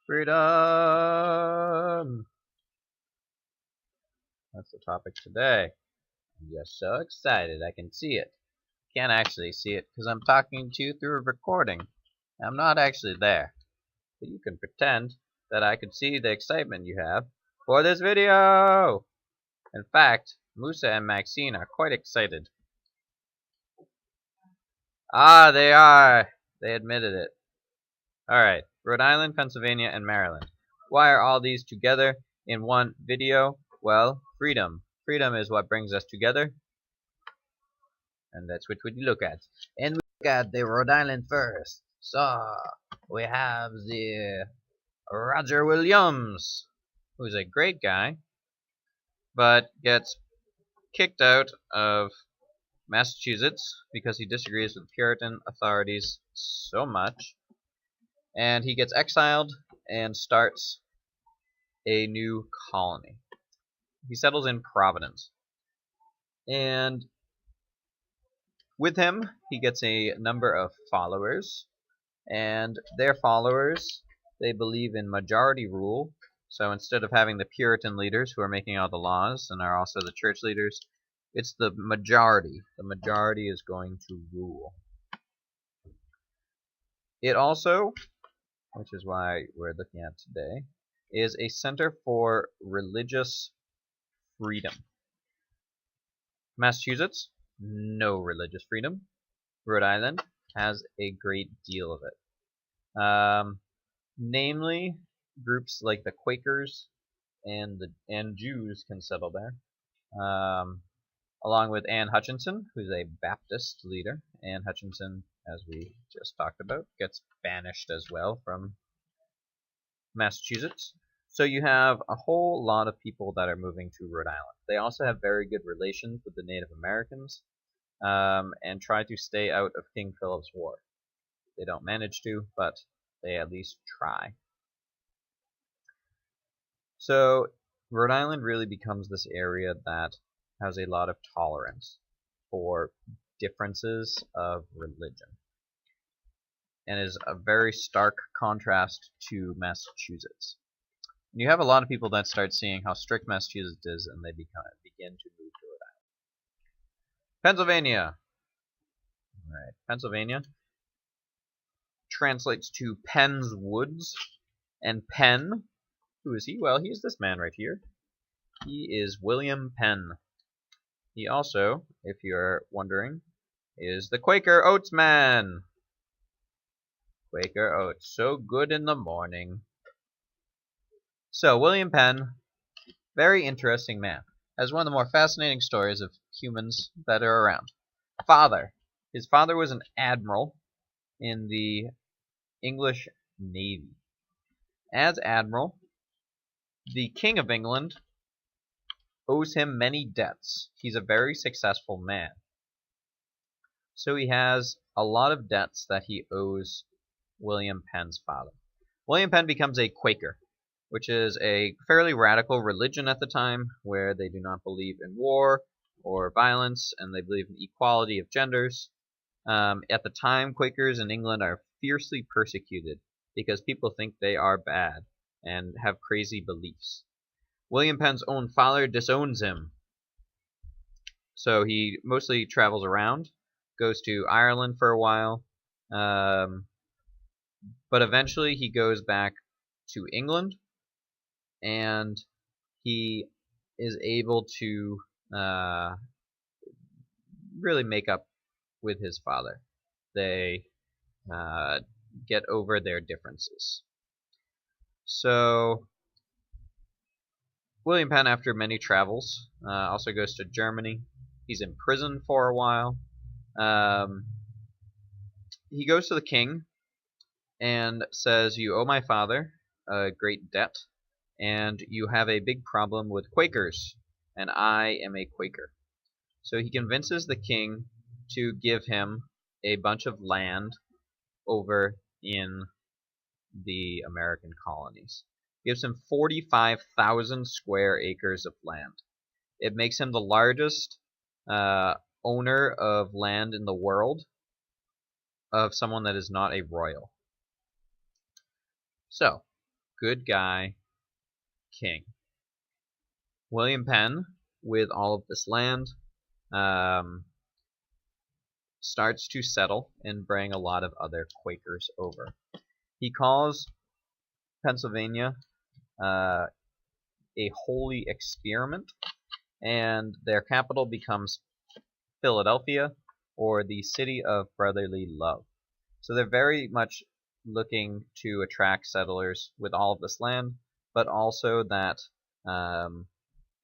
Freedom! That's the topic today. I'm just so excited I can see it. Can't actually see it because I'm talking to you through a recording. I'm not actually there. But you can pretend that I could see the excitement you have for this video! In fact, Musa and Maxine are quite excited. Ah, they are! They admitted it. Alright, Rhode Island, Pennsylvania, and Maryland. Why are all these together in one video? Well, freedom. Freedom is what brings us together. And that's what we look at. And we look at the Rhode Island first. So, we have the Roger Williams, who's a great guy, but gets kicked out of Massachusetts because he disagrees with Puritan authorities so much. And he gets exiled and starts a new colony. He settles in Providence. And with him, he gets a number of followers. And their followers, they believe in majority rule. So instead of having the Puritan leaders who are making all the laws and are also the church leaders, it's the majority. The majority is going to rule. It also, which is why we're looking at today, is a center for religious freedom. Massachusetts, no religious freedom. Rhode Island has a great deal of it. Namely, groups like the Quakers and Jews can settle there. Along with Anne Hutchinson, who's a Baptist leader. Anne Hutchinson, as we just talked about, gets banished as well from Massachusetts. So you have a whole lot of people that are moving to Rhode Island. They also have very good relations with the Native Americans and try to stay out of King Philip's War. They don't manage to, but they at least try. So Rhode Island really becomes this area that has a lot of tolerance for differences of religion and is a very stark contrast to Massachusetts. And you have a lot of people that start seeing how strict Massachusetts is and they begin to move to Rhode Island. Pennsylvania. Alright, Pennsylvania translates to Penn's Woods. And Penn, who is he? Well, he's this man right here. He is William Penn. He also, if you're wondering, is the Quaker Oats man. Quaker Oats, so good in the morning. So, William Penn, very interesting man. Has one of the more fascinating stories of humans that are around. Father. His father was an admiral in the English Navy. As admiral, the King of England owes him many debts. He's a very successful man. So he has a lot of debts that he owes William Penn's father. William Penn becomes a Quaker, which is a fairly radical religion at the time where they do not believe in war or violence and they believe in equality of genders. At the time, Quakers in England are fiercely persecuted because people think they are bad and have crazy beliefs. William Penn's own father disowns him. So he mostly travels around, goes to Ireland for a while, but eventually he goes back to England, and he is able to really make up with his father. They get over their differences. So William Penn, after many travels, also goes to Germany. He's in prison for a while. He goes to the king and says, "You owe my father a great debt, and you have a big problem with Quakers, and I am a Quaker." So he convinces the king to give him a bunch of land over in the American colonies. Gives him 45,000 square acres of land. It makes him the largest owner of land in the world of someone that is not a royal. So, good guy king. William Penn, with all of this land, starts to settle and bring a lot of other Quakers over. He calls Pennsylvania a holy experiment, and their capital becomes Philadelphia, or the city of brotherly love. So they're very much looking to attract settlers with all of this land, but also that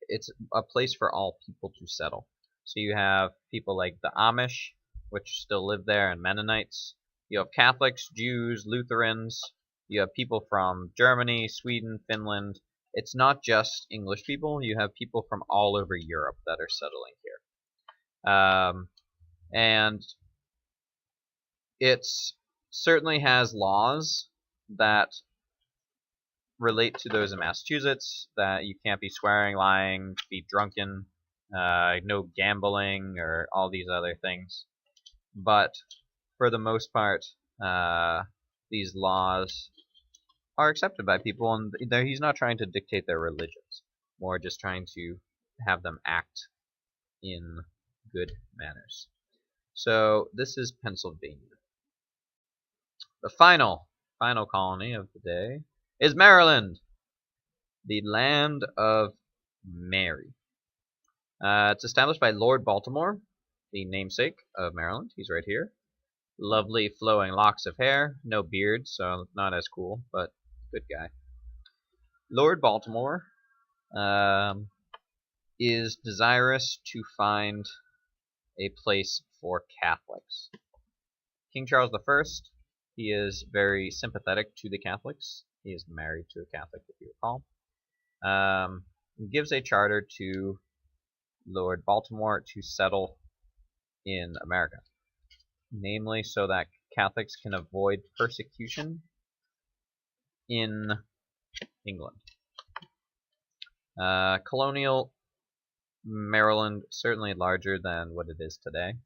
it's a place for all people to settle. So you have people like the Amish, which still live there, and Mennonites. You have Catholics, Jews, Lutherans. You have people from Germany, Sweden, Finland. It's not just English people. You have people from all over Europe that are settling here. And it certainly has laws that relate to those in Massachusetts, that you can't be swearing, lying, be drunken, no gambling, or all these other things. But for the most part, these laws are accepted by people, and he's not trying to dictate their religions, more just trying to have them act in good manners. So this is Pennsylvania. The final colony of the day is Maryland, the land of Mary. It's established by Lord Baltimore, the namesake of Maryland. He's right here. Lovely flowing locks of hair, no beard, so not as cool, but good guy. Lord Baltimore is desirous to find a place for Catholics. King Charles I, he is very sympathetic to the Catholics. He is married to a Catholic, if you recall. Gives a charter to Lord Baltimore to settle in America, namely so that Catholics can avoid persecution in England. Colonial Maryland, certainly larger than what it is today,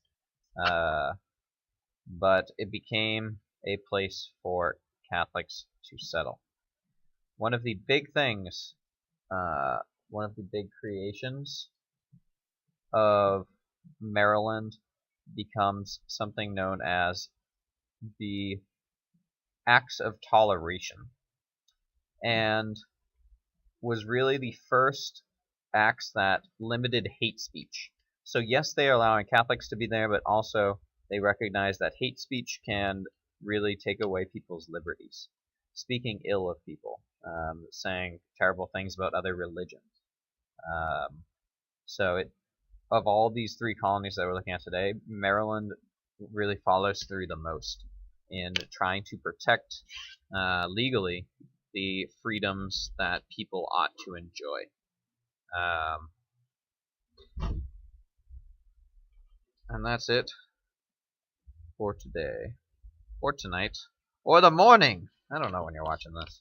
but it became a place for Catholics to settle. One of the big things, one of the big creations of Maryland becomes something known as the Acts of Toleration, and was really the first acts that limited hate speech. So yes, they are allowing Catholics to be there, but also they recognize that hate speech can really take away people's liberties. Speaking ill of people, saying terrible things about other religions. So of all these three colonies that we're looking at today, Maryland really follows through the most in trying to protect legally the freedoms that people ought to enjoy. And that's it for today, or tonight, or the morning. I don't know when you're watching this.